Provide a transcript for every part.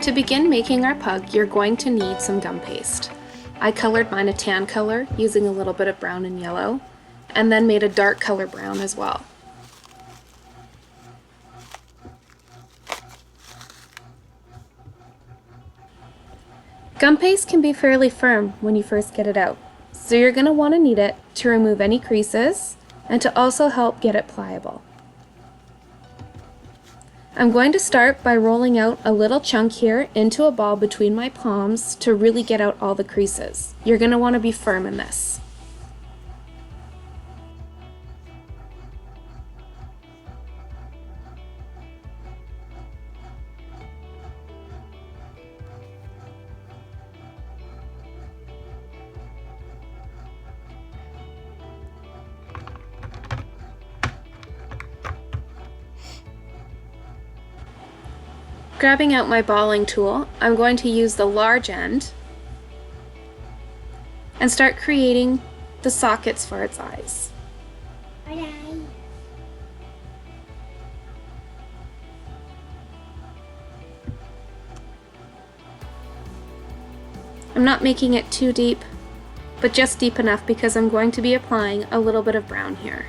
To begin making our pug, you're going to need some gum paste. I colored mine a tan color using a little bit of brown and yellow, and then made a dark color brown as well. Gum paste can be fairly firm when you first get it out, so you're going to want to knead it to remove any creases and to also help get it pliable. I'm going to start by rolling out a little chunk here into a ball between my palms to really get out all the creases. You're going to want to be firm in this. Grabbing out my balling tool, I'm going to use the large end and start creating the sockets for its eyes. I'm not making it too deep, but just deep enough because I'm going to be applying a little bit of brown here.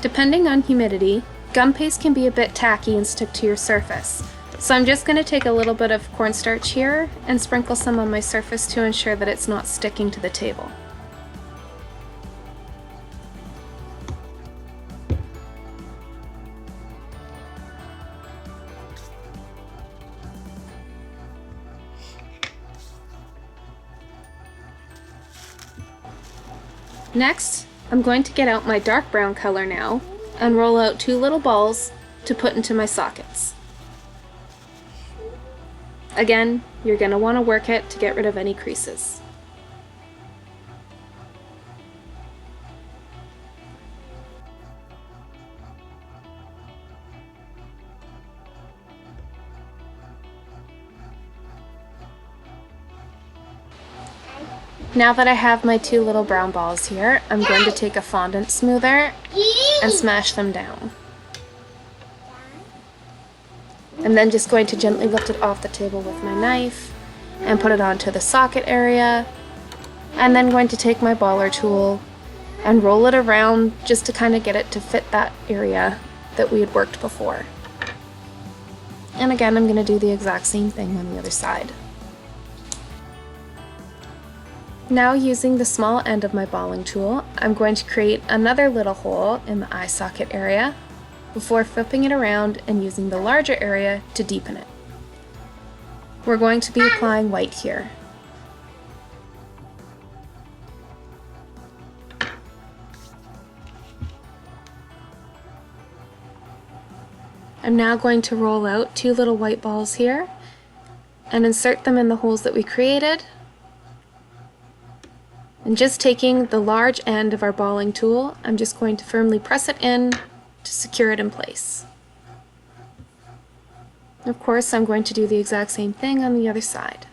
Depending on humidity, gum paste can be a bit tacky and stick to your surface. So I'm just going to take a little bit of cornstarch here and sprinkle some on my surface to ensure that it's not sticking to the table. Next, I'm going to get out my dark brown color now and roll out 2 little balls to put into my sockets. Again, you're going to want to work it to get rid of any creases. Now that I have my 2 little brown balls here, I'm going to take a fondant smoother and smash them down. I'm then just going to gently lift it off the table with my knife and put it onto the socket area, and then going to take my baller tool and roll it around just to kind of get it to fit that area that we had worked before. And again, I'm going to do the exact same thing on the other side. Now, using the small end of my balling tool, I'm going to create another little hole in the eye socket area before flipping it around and using the larger area to deepen it. We're going to be applying white here. I'm now going to roll out 2 little white balls here and insert them in the holes that we created. And just taking the large end of our balling tool, I'm just going to firmly press it in to secure it in place. Of course, I'm going to do the exact same thing on the other side.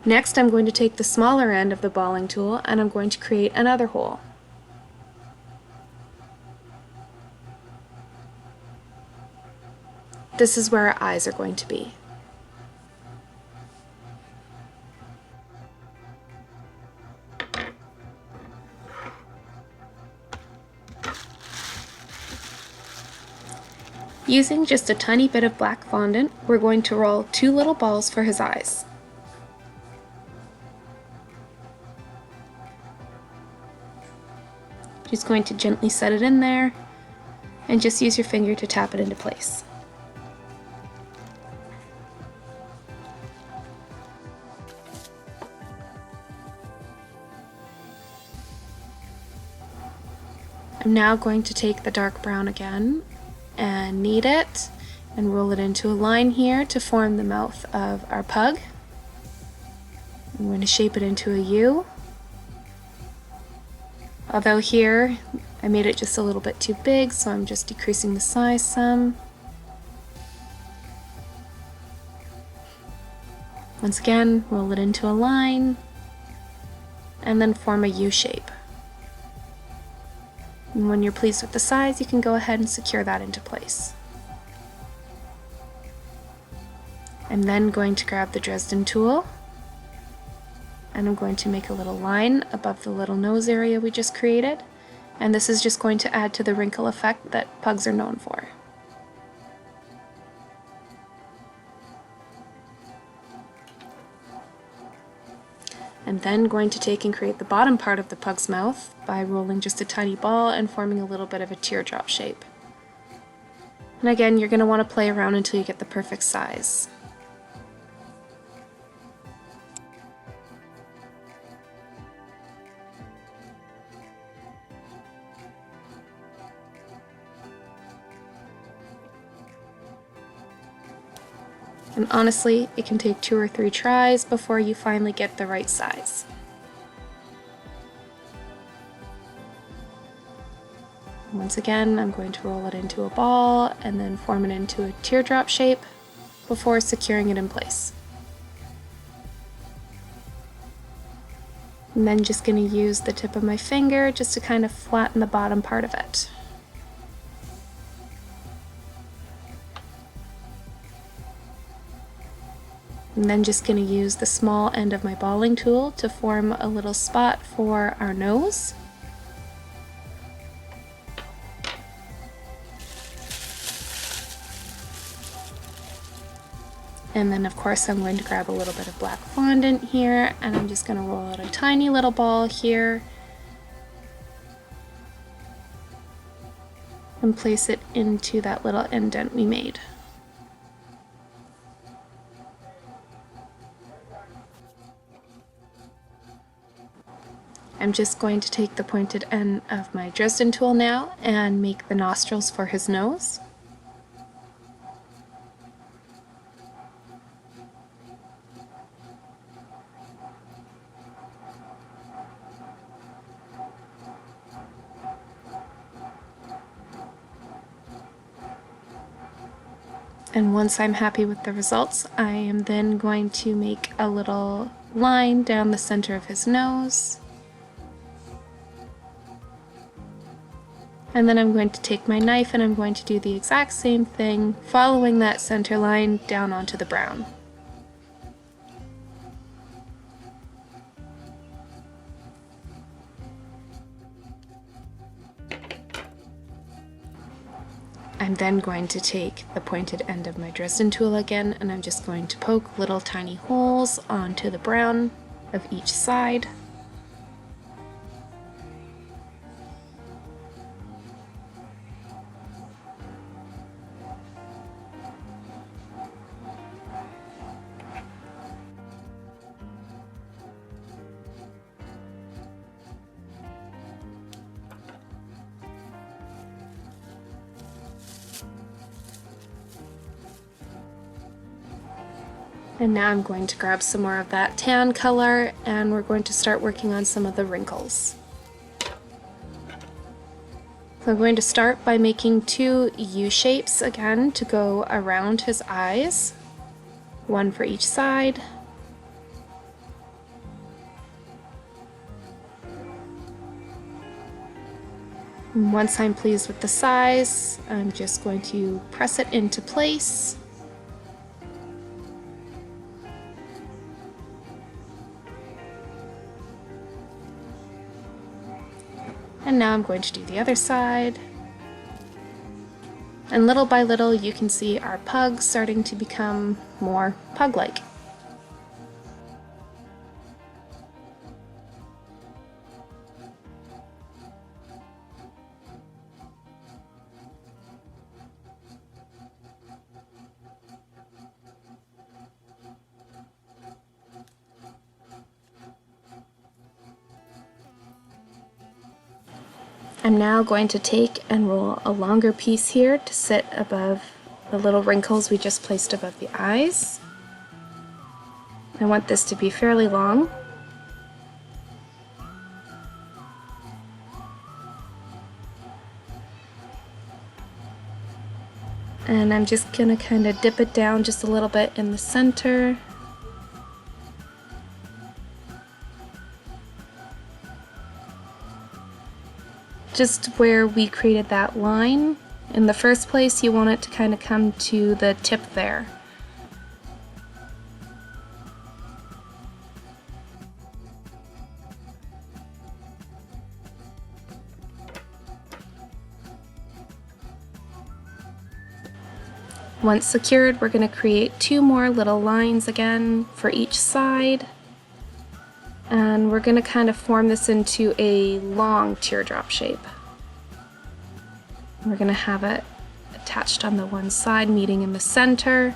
Next, I'm going to take the smaller end of the balling tool and I'm going to create another hole. This is where our eyes are going to be. Using just a tiny bit of black fondant, we're going to roll 2 little balls for his eyes. Just going to gently set it in there and just use your finger to tap it into place. I'm now going to take the dark brown again and knead it and roll it into a line here to form the mouth of our pug. I'm going to shape it into a U. Although here I made it just a little bit too big, so I'm just decreasing the size some. Once again, roll it into a line, and then form a U shape. And when you're pleased with the size, you can go ahead and secure that into place. I'm then going to grab the Dresden tool, and I'm going to make a little line above the little nose area we just created, and this is just going to add to the wrinkle effect that pugs are known for. I'm then going to take and create the bottom part of the pug's mouth by rolling just a tiny ball and forming a little bit of a teardrop shape. And again, you're going to want to play around until you get the perfect size. And honestly, it can take 2 or 3 tries before you finally get the right size. Once again, I'm going to roll it into a ball and then form it into a teardrop shape before securing it in place. I'm then just going to use the tip of my finger just to kind of flatten the bottom part of it. I'm then just going to use the small end of my balling tool to form a little spot for our nose. And then of course I'm going to grab a little bit of black fondant here, and I'm just going to roll out a tiny little ball here and place it into that little indent we made. I'm just going to take the pointed end of my Dresden tool now and make the nostrils for his nose. And once I'm happy with the results, I am then going to make a little line down the center of his nose. And then I'm going to take my knife and I'm going to do the exact same thing, following that center line down onto the brown. I'm then going to take the pointed end of my Dresden tool again, and I'm just going to poke little tiny holes onto the brown of each side. And now I'm going to grab some more of that tan color, and we're going to start working on some of the wrinkles. So I'm going to start by making 2 U shapes again to go around his eyes, one for each side. And once I'm pleased with the size, I'm just going to press it into place. And now I'm going to do the other side. And little by little you can see our pug starting to become more pug-like. I'm now going to take and roll a longer piece here to sit above the little wrinkles we just placed above the eyes. I want this to be fairly long. And I'm just going to kind of dip it down just a little bit in the center just where we created that line. In the first place, you want it to kind of come to the tip there. Once secured, we're going to create 2 more little lines again for each side. And we're going to kind of form this into a long teardrop shape. We're going to have it attached on the one side, meeting in the center.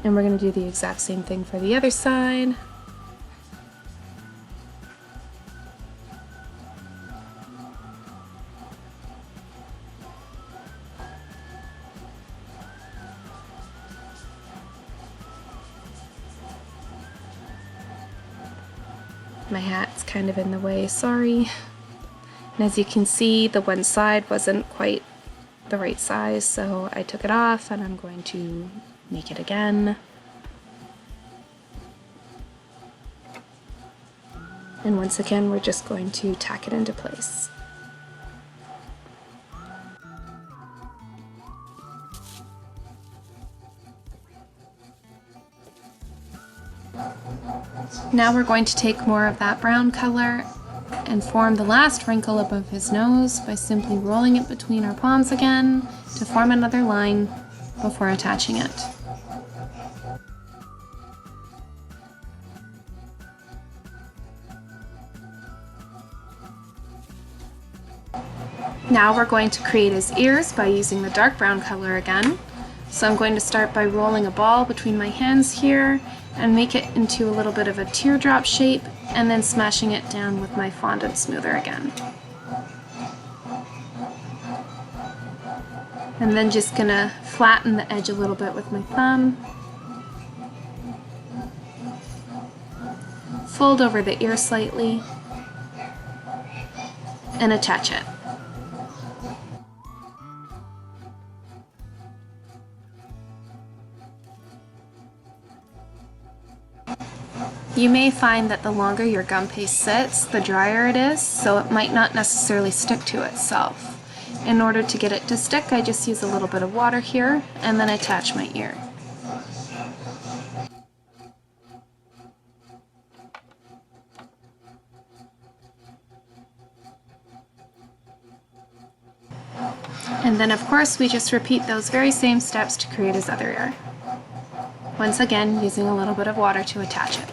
And we're going to do the exact same thing for the other side. My hat's kind of in the way, sorry. And as you can see, the one side wasn't quite the right size, so I took it off and I'm going to make it again. And once again, we're just going to tack it into place. Now we're going to take more of that brown color and form the last wrinkle above his nose by simply rolling it between our palms again to form another line before attaching it. Now we're going to create his ears by using the dark brown color again. So I'm going to start by rolling a ball between my hands here and make it into a little bit of a teardrop shape, and then smashing it down with my fondant smoother again. And then just gonna flatten the edge a little bit with my thumb. Fold over the ear slightly and attach it. You may find that the longer your gum paste sits, the drier it is, so it might not necessarily stick to itself. In order to get it to stick, I just use a little bit of water here and then attach my ear. And then of course we just repeat those very same steps to create his other ear. Once again, using a little bit of water to attach it.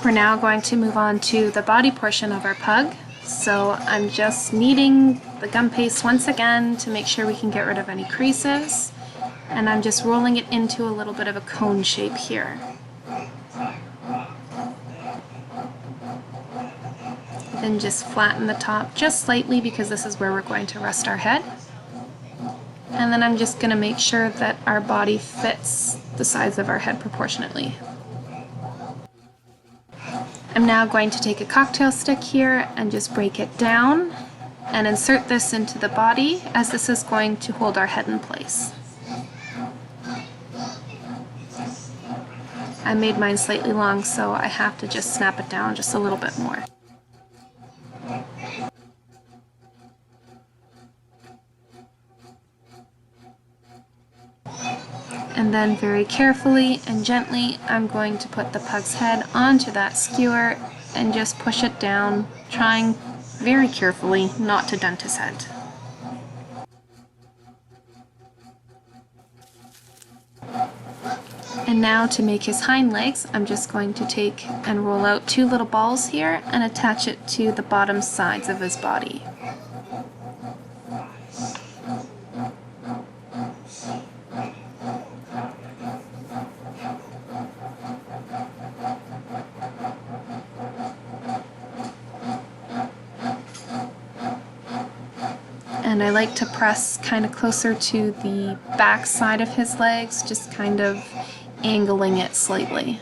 We're now going to move on to the body portion of our pug. So I'm just kneading the gum paste once again to make sure we can get rid of any creases. And I'm just rolling it into a little bit of a cone shape here. Then just flatten the top just slightly because this is where we're going to rest our head. And then I'm just going to make sure that our body fits the size of our head proportionately. I'm now going to take a cocktail stick here and just break it down and insert this into the body, as this is going to hold our head in place. I made mine slightly long, so I have to just snap it down just a little bit more. And then very carefully and gently, I'm going to put the pug's head onto that skewer and just push it down, trying very carefully not to dent his head. And now to make his hind legs, I'm just going to take and roll out 2 little balls here and attach it to the bottom sides of his body. And I like to press kind of closer to the back side of his legs, just kind of angling it slightly.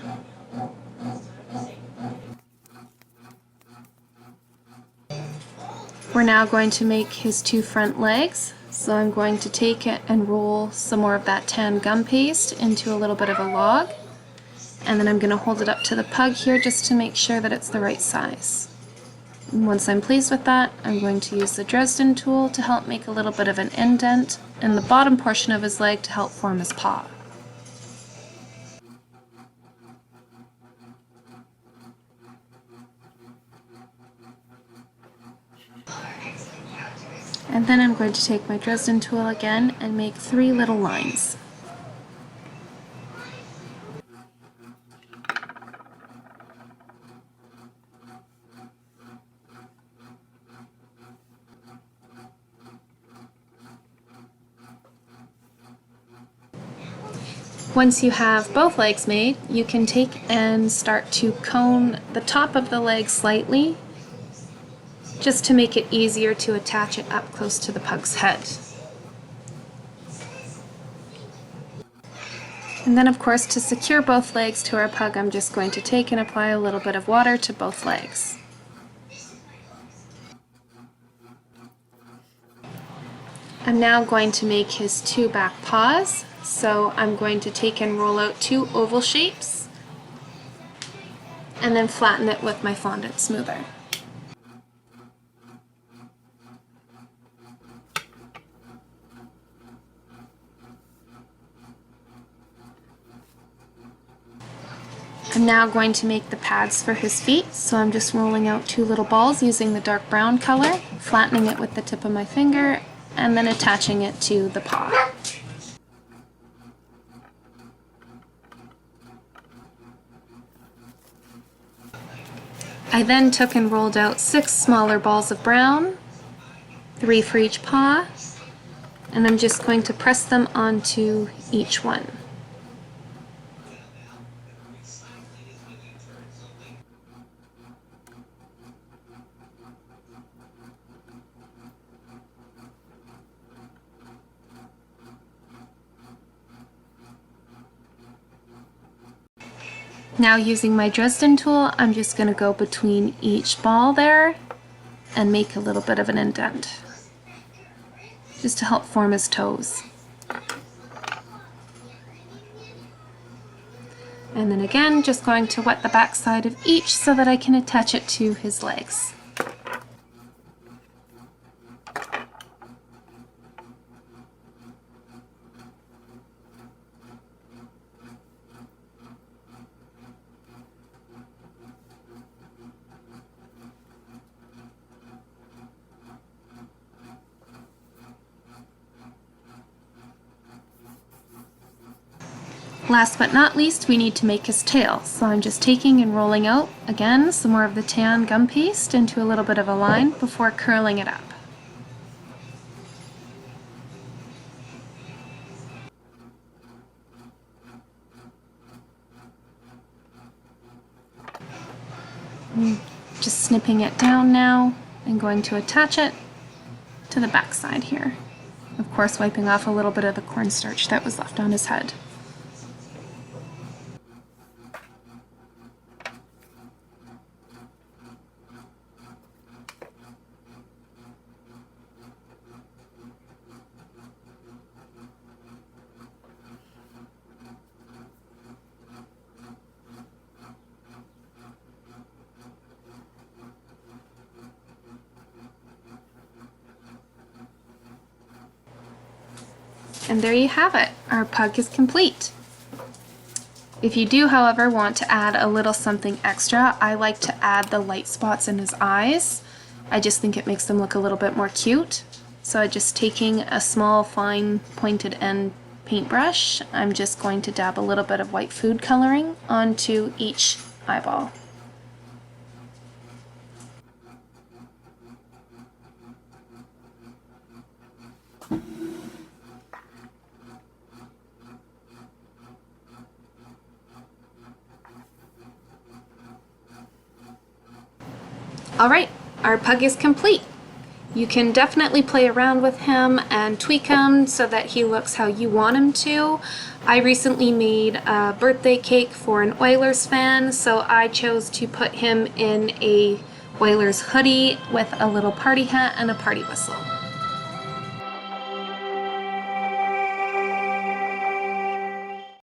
We're now going to make his two front legs, so I'm going to take it and roll some more of that tan gum paste into a little bit of a log, and then I'm going to hold it up to the pug here just to make sure that it's the right size. And once I'm pleased with that, I'm going to use the Dresden tool to help make a little bit of an indent in the bottom portion of his leg to help form his paw. And then I'm going to take my Dresden tool again and make 3 little lines. Once you have both legs made, you can take and start to cone the top of the leg slightly, just to make it easier to attach it up close to the pug's head. And then of course, to secure both legs to our pug, I'm just going to take and apply a little bit of water to both legs. I'm now going to make his 2 back paws, so I'm going to take and roll out 2 oval shapes and then flatten it with my fondant smoother. I'm now going to make the pads for his feet, so I'm just rolling out 2 little balls using the dark brown color, flattening it with the tip of my finger, and then attaching it to the paw. I then took and rolled out 6 smaller balls of brown, 3 for each paw, and I'm just going to press them onto each one. Now using my Dresden tool, I'm just going to go between each ball there and make a little bit of an indent, just to help form his toes. And then again, just going to wet the back side of each so that I can attach it to his legs. Last but not least, we need to make his tail. So I'm just taking and rolling out, again, some more of the tan gum paste into a little bit of a line before curling it up. Just snipping it down now and going to attach it to the back side here. Of course, wiping off a little bit of the cornstarch that was left on his head. And there you have it. Our pug is complete. If you do, however, want to add a little something extra, I like to add the light spots in his eyes. I just think it makes them look a little bit more cute. So I'm just taking a small, fine, pointed end paintbrush. I'm just going to dab a little bit of white food coloring onto each eyeball. Alright, our pug is complete. You can definitely play around with him and tweak him so that he looks how you want him to. I recently made a birthday cake for an Oilers fan, so I chose to put him in a Oilers hoodie with a little party hat and a party whistle.